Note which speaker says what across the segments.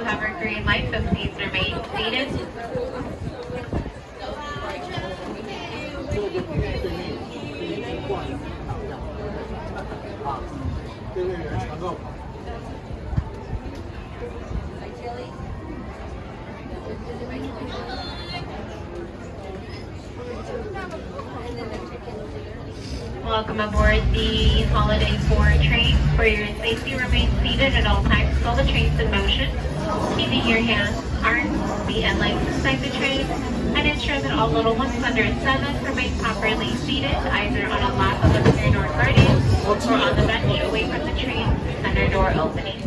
Speaker 1: Have our green light, so please remain seated. Welcome aboard the Holiday 4 train. For your safety, remain seated at all times while the train's in motion. Keeping your hands, arms, feet, and legs inside the train, and ensure that all little ones under 7 remain properly seated, either on a lap of the rear door guardian or on the bench away from the train's center door opening.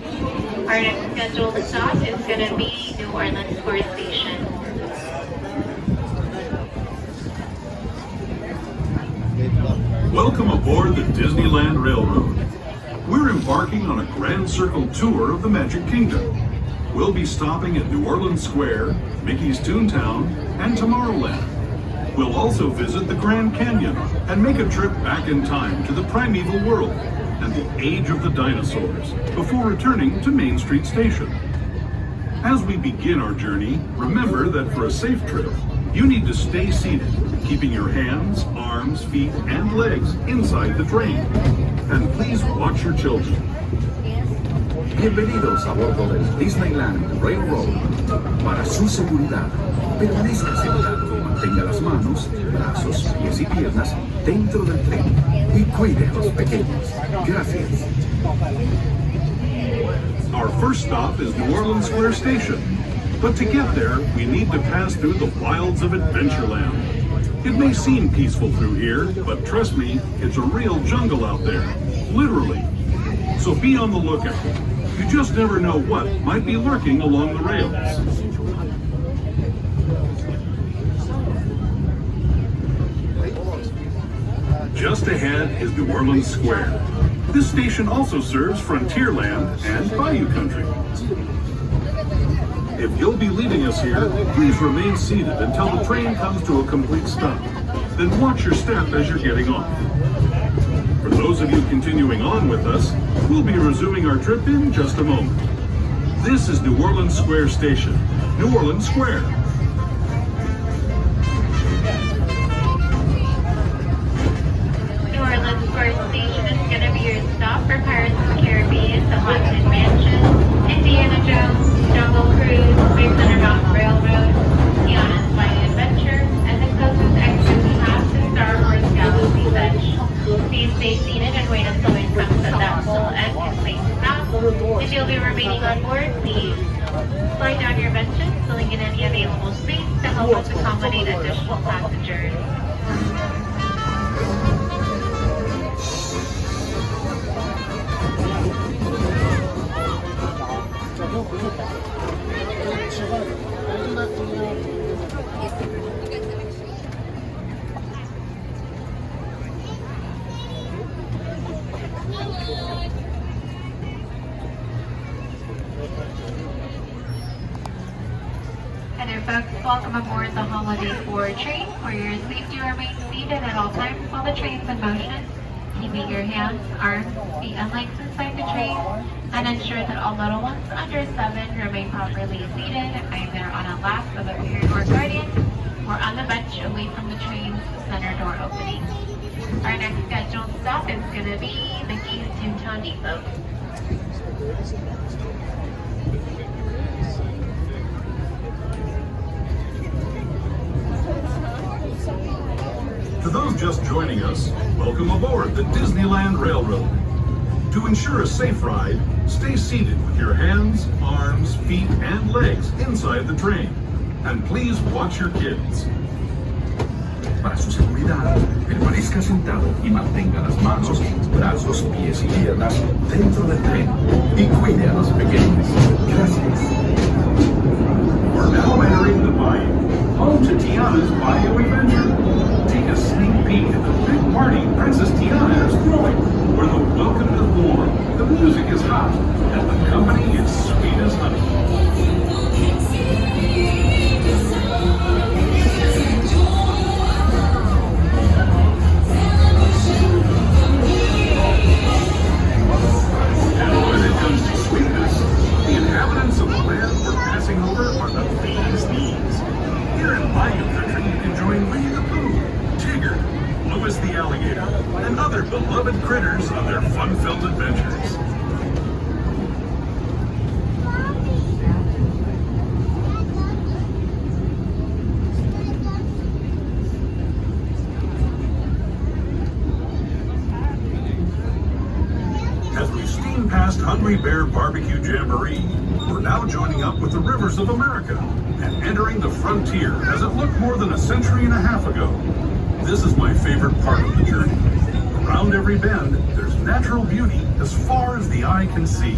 Speaker 1: Our next scheduled stop is going to be New Orleans Square Station.
Speaker 2: Welcome aboard the Disneyland Railroad. We're embarking on a grand circle tour of the Magic Kingdom. We'll be stopping at New Orleans Square, Mickey's Toontown, and Tomorrowland. We'll also visit the Grand Canyon and make a trip back in time to the primeval world and the age of the dinosaurs before returning to Main Street Station. As we begin our journey, remember that for a safe trip, you need to stay seated, keeping your hands, arms, feet, and legs inside the train. And please watch your children.
Speaker 3: Bienvenidos a bordo del Disneyland Railroad. Para su seguridad, permanezca sentado y mantenga las manos, brazos, pies y piernas dentro del tren y cuide a los pequeños. Gracias.
Speaker 2: Our first stop is New Orleans Square Station. But to get there, we need to pass through the wilds of Adventureland. It may seem peaceful through here, but trust me, it's a real jungle out there. Literally. So be on the lookout. You just never know what might be lurking along the rails. Just ahead is New Orleans Square. This station also serves Frontierland and Bayou Country. If you'll be leaving us here, please remain seated until the train comes to a complete stop. Then watch your step as you're getting off. For those of you continuing on with us, we'll be resuming our trip in just a moment. This is New Orleans Square Station, New Orleans Square.
Speaker 1: New Orleans Square Station is going to be your stop for Pirates of the Caribbean, the Haunted Mansion, Indiana Jones, Jungle Cruise, Big Thunder Mountain Railroad, Tiana's Flying Adventure, and the closest exit we have to Star Wars Galaxy's Edge. Please stay seated and wait until we come to that full and complete stop. If you'll be remaining on board, please slide down your benches, filling in any available space to help us accommodate additional passengers. Hi there folks, welcome aboard the Holiday 4 train. For your safety, remain seated at all times while the train's in motion. Keeping your hands, arms, feet, and legs inside the train, and ensure that all little ones under 7 remain properly seated, either on a lap of a rear door guardian or on the bench away from the train's center door opening. Our next scheduled stop is going to be Mickey's Toontown Depot.
Speaker 2: To those joining us, welcome aboard the Disneyland Railroad. To ensure a safe ride, stay seated with your hands, arms, feet, and legs inside the train. And please watch your kids.
Speaker 3: Para su seguridad, permanezca sentado y mantenga las manos, brazos, pies y piernas dentro del tren y cuide a los pequeños. Gracias.
Speaker 2: We're now entering the bayou, home to Tiana's Bayou Adventure. Take a sneak peek at the big party Princess Tiana is throwing, where the welcome is warm, the music is hot, and the company is sweet as honey. And when it comes to sweetness, the inhabitants of the land we're passing over are the bee's knees. Here in Bayou Country, you can join Winnie the Pooh, Tigger, Louis the Alligator, and other beloved critters on their fun-filled adventures. As we steam past Hungry Bear Barbecue Jamboree, we're now joining up with the rivers of America and entering the frontier as it looked more than a century and a half ago. This is my favorite part of the journey. Around every bend, there's natural beauty as far as the eye can see.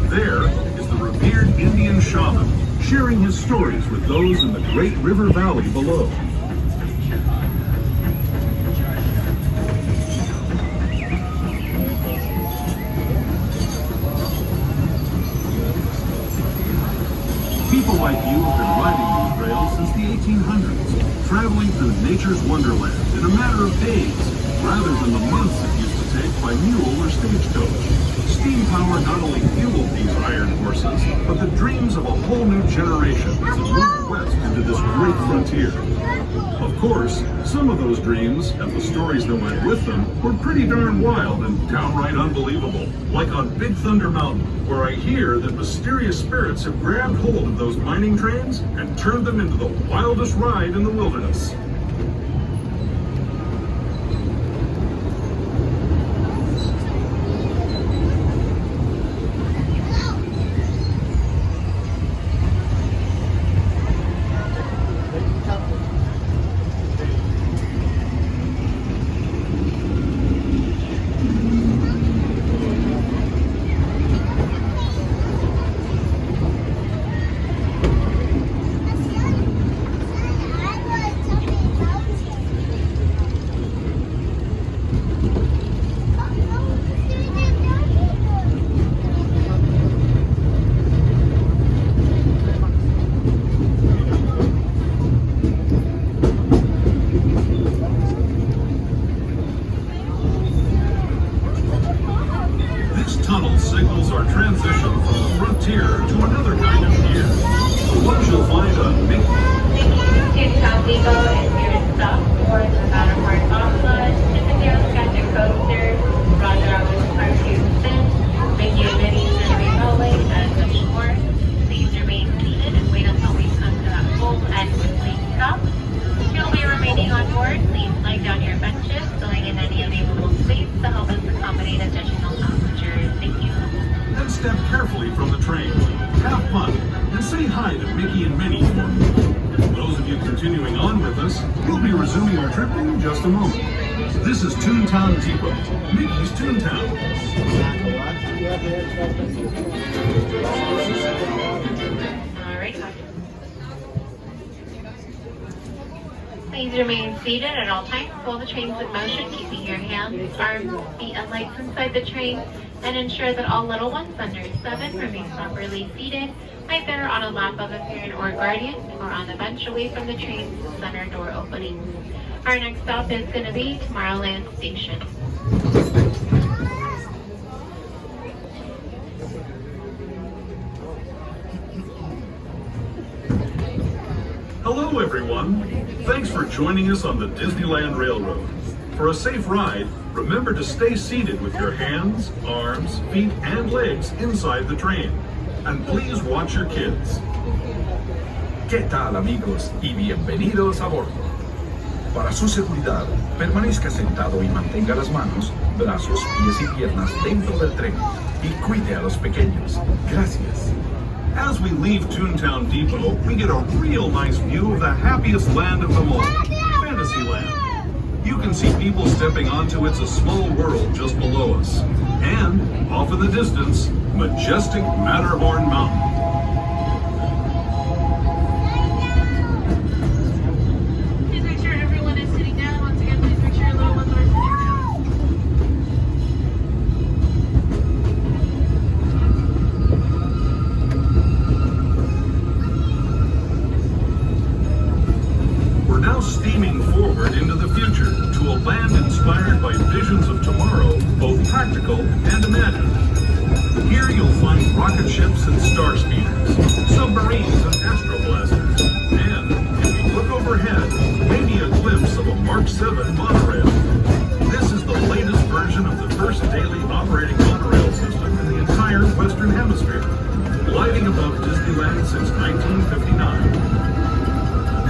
Speaker 2: There is the revered Indian shaman, sharing his stories with those in the great river valley below. People like you have been riding these rails since the 1800s, traveling through nature's wonderland in a matter of days, rather than the months it used to take by mule or stagecoach. Steam power not only fueled these iron horses, but the dreams of a whole new generation as it moved west into this great frontier. Of course, some of those dreams, and the stories that went with them, were pretty darn wild and downright unbelievable. Like on Big Thunder Mountain, where I hear that mysterious spirits have grabbed hold of those mining trains and turned them into the wildest ride in the wilderness. Tunnel signals our transition from the frontier to another kind of gear. The ones you'll find on Mickey.
Speaker 1: Mickey's Depot is here to stop for the Matterhorn Bomblet, Chippendale Sketcher Coaster, Roger Rabbit's Cartoon Spin, Mickey and Minnie's Nursery Rolling, and much more. Please remain seated and wait until we come to that full and complete stop. If you'll be remaining on board, please lay down your benches, filling in any available space to help us accommodate additional passengers. Thank you.
Speaker 2: Then step carefully from the train. Have fun and say hi to Mickey and Minnie for me. Those of you continuing on with us, we'll be resuming our trip in just a moment. This is Toontown Depot, Mickey's Toontown.
Speaker 1: All right. Please remain seated at all times while the train's in motion, keeping your hands, arms, feet, and legs inside the train, and ensure that all little ones under 7 remain properly seated, either on a lap of a parent or guardian, or on a bench away from the train's center door opening. Our next stop is going to be Tomorrowland Station.
Speaker 2: Hello, everyone. Thanks for joining us on the Disneyland Railroad. For a safe ride, remember to stay seated with your hands, arms, feet, and legs inside the train. And please watch your kids.
Speaker 3: ¿Qué tal, amigos? Y bienvenidos a bordo. Para su seguridad, permanezca sentado y mantenga las manos, brazos, pies y piernas dentro del tren. Y cuide a los pequeños. Gracias.
Speaker 2: As we leave Toontown Depot, we get a real nice view of the happiest land of them all, Fantasyland. You can see people stepping onto It's a Small World just below us. And, off in the distance, majestic Matterhorn Mountain.
Speaker 4: Please make sure everyone is sitting down. Once again, please make sure your little ones are sitting down.
Speaker 2: We're now steaming forward into the future to a land inspired by visions of tomorrow, both practical and imagined. Here you'll find rocket ships and star speeders, submarines and astroblasters, and if you look overhead, maybe a glimpse of a Mark 7 monorail. This is the latest version of the first daily operating monorail system in the entire Western Hemisphere, gliding above Disneyland since 1959.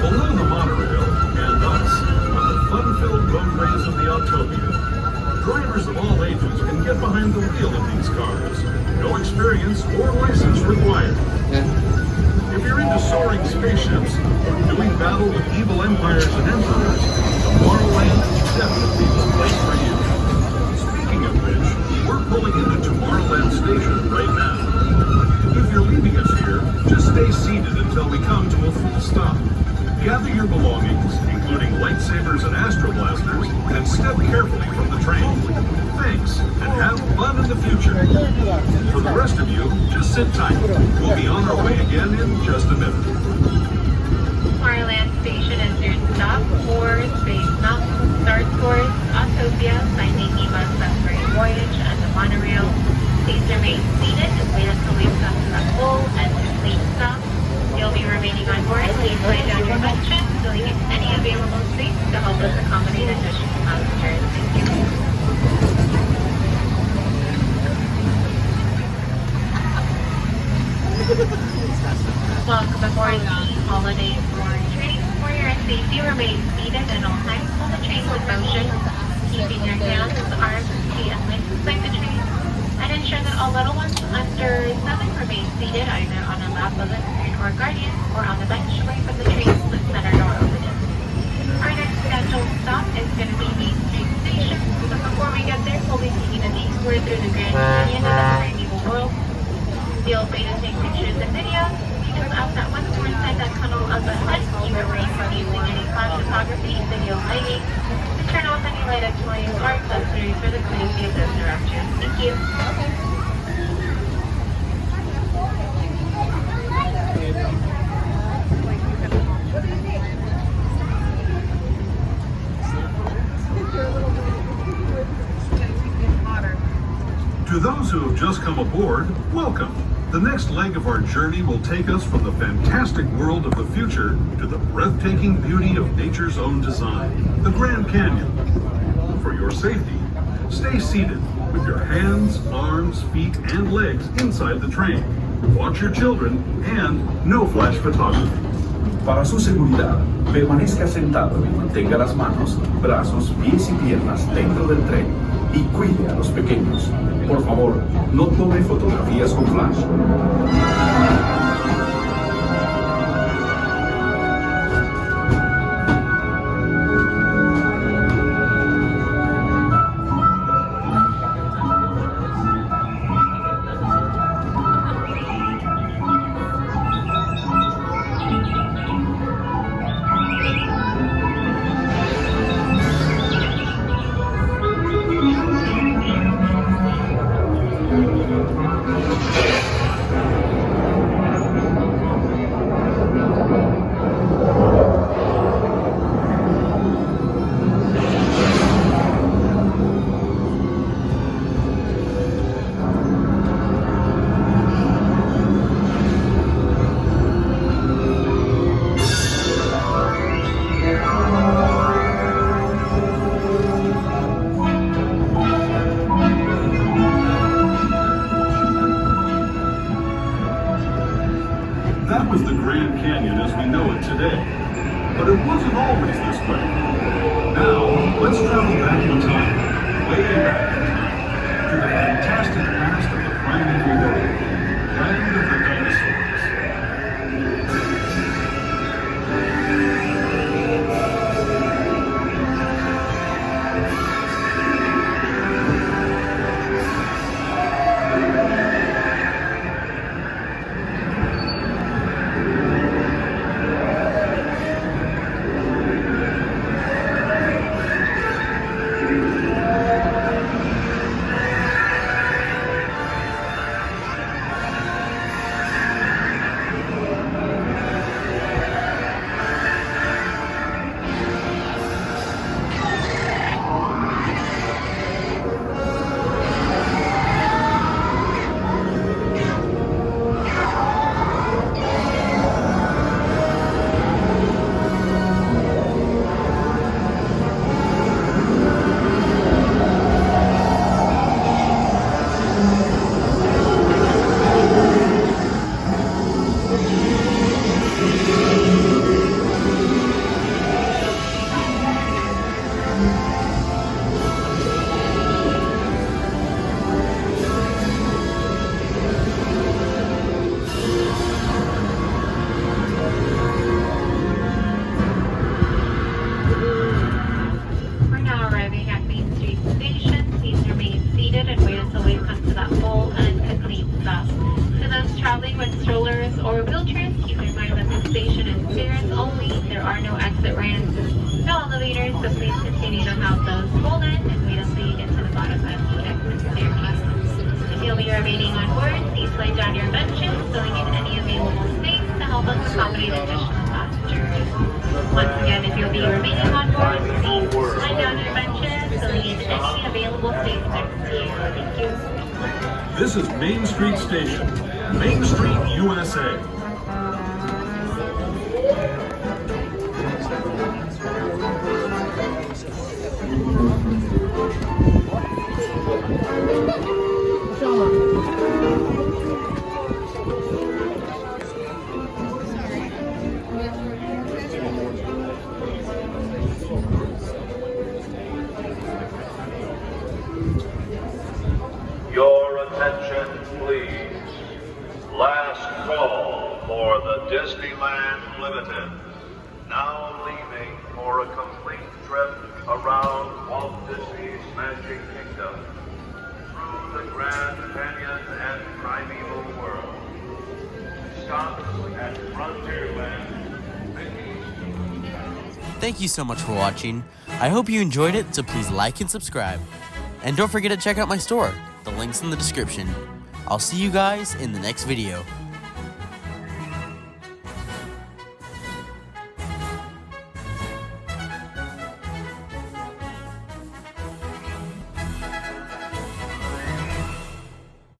Speaker 2: Below the monorail, and us, on the fun-filled roadways of the Autopia, drivers of all ages can get behind the wheel of these cars. No experience or license required. If you're into soaring spaceships or doing battle with evil empires and emperors, Tomorrowland is definitely the place for you. Speaking of which, we're pulling into Tomorrowland Station right now. If you're leaving us here, just stay seated until we come to a full stop. Gather your belongings, including lightsabers and astroblasters, and step carefully from the train. Thanks, and have fun in the future. For the rest of you, just sit tight. We'll be on our way again in just a minute.
Speaker 1: Tomorrowland Station is your stop for Space Mountain, Star Tours, Autopia, Finding Nemo's Submarine Voyage, and the monorail. Please remain seated and wait until we come to the full and complete stop. You'll be remaining on board. Please lay down your cushion, leaving any available space to help us accommodate additional passengers. Thank you. Welcome aboard the Holiday Explorer train. For your safety, remain seated at all times while the train is in motion, keeping your hands, arms, feet, and legs inside the train. And ensure that all little ones under 7 remain seated either on a lap of a parent or guardian or on the bench away from the train's center door opening. Our next scheduled stop is going to be Main Street Station, but before we get there, we'll be taking a detour through the Grand Canyon of the Primeval World. Feel free to take pictures and videos, because out that once we're inside that tunnel up ahead, you refrain from using any flash photography, video lighting, to turn off any lighted toys or accessories for the safety of those around you. Thank you.
Speaker 2: To those who have just come aboard, welcome. The next leg of our journey will take us from the fantastic world of the future to the breathtaking beauty of nature's own design, the Grand Canyon. For your safety, stay seated with your hands, arms, feet, and legs inside the train. Watch your children and no flash photography.
Speaker 3: Para su seguridad, permanezca sentado y mantenga las manos, brazos, pies y piernas dentro del tren. Y cuide a los pequeños. Por favor, no tome fotografías con flash.
Speaker 2: That was the Grand Canyon as we know it today. But it wasn't always this way. Now, let's travel back in time, way back in time, to the fantastic past of the primeval world, land of the dinosaurs.
Speaker 1: We're now arriving at Main Street Station. Please remain seated and wait until we come to that full and complete stop. To those traveling with strollers or wheelchairs, keep in mind that this station is stairs only. There are no exit ramps, no elevators, so please continue to have those hold in and wait until you get to the bottom of the exit staircase. If you'll be remaining on board, please lay down your benches, filling in any available space to help us accommodate additional passengers. Once again, if you'll be remaining on board, please lay down your benches, filling in any available space next to you. Thank you.
Speaker 2: This is Main Street Station, Main Street, USA.
Speaker 5: Your attention, please. Last call for the Disneyland Limited. Now leaving for a complete trip around Walt Disney's Magic Kingdom, through the Grand Canyon and primeval world. Stop at Frontierland.
Speaker 6: Thank you so much for watching. I hope you enjoyed it, so please like and subscribe. And don't forget to check out my store. The link's in the description. I'll see you guys in the next video.